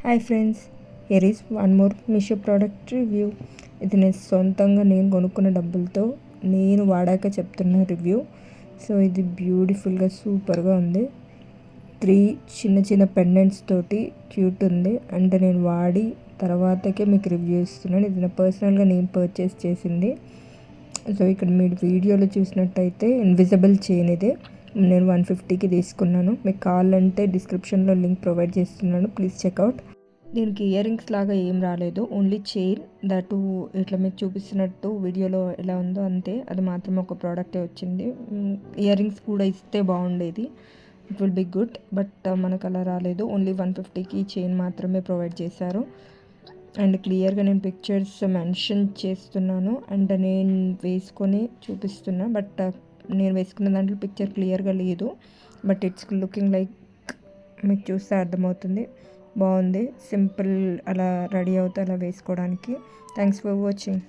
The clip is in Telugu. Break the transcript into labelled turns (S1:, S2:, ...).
S1: Hi friends, here is one more Meesho product review. ఇది నేను సొంతంగా కొనుక్కున్న డబ్బులతో నేను వాడాక చెప్తున్న రివ్యూ. సో ఇది బ్యూటిఫుల్గా సూపర్గా ఉంది. 3 చిన్న చిన్న పెండెంట్స్ తోటి క్యూట్ ఉంది. అంటే నేను వాడి తర్వాతకే మీకు రివ్యూ ఇస్తున్నాను. ఇది నా పర్సనల్గా నేను పర్చేస్ చేసింది. సో ఇక్కడ మీరు వీడియోలో చూసినట్టయితే ఇన్విజిబుల్ చైన్ ఇది. నేను 150కి తీసుకున్నాను. మీకు కావాలంటే డిస్క్రిప్షన్లో లింక్ ప్రొవైడ్ చేస్తున్నాను, ప్లీజ్ చెక్అవుట్. దీనికి ఇయర్ రింగ్స్ లాగా ఏం రాలేదు, ఓన్లీ చైన్. దట్ ఇట్లా మీకు చూపిస్తున్నట్టు వీడియోలో ఎలా ఉందో అంతే, అది మాత్రం ఒక ప్రోడక్టే వచ్చింది. ఇయర్ రింగ్స్ కూడా ఇస్తే బాగుండేది, it will be good. But మనకు అలా రాలేదు. ఓన్లీ 150కి చైన్ మాత్రమే ప్రొవైడ్ చేశారు. అండ్ క్లియర్గా నేను పిక్చర్స్ మెన్షన్ చేస్తున్నాను అండ్ నేను వేసుకొని చూపిస్తున్నా. బట్ నేను వేసుకున్న దాంట్లో పిక్చర్ క్లియర్గా లేదు, బట్ ఇట్స్ లుకింగ్ లైక్, మీకు చూస్తే అర్థమవుతుంది. బాగుంది, సింపుల్, అలా రెడీ అవుతే అలా వేసుకోవడానికి. Thanks for watching.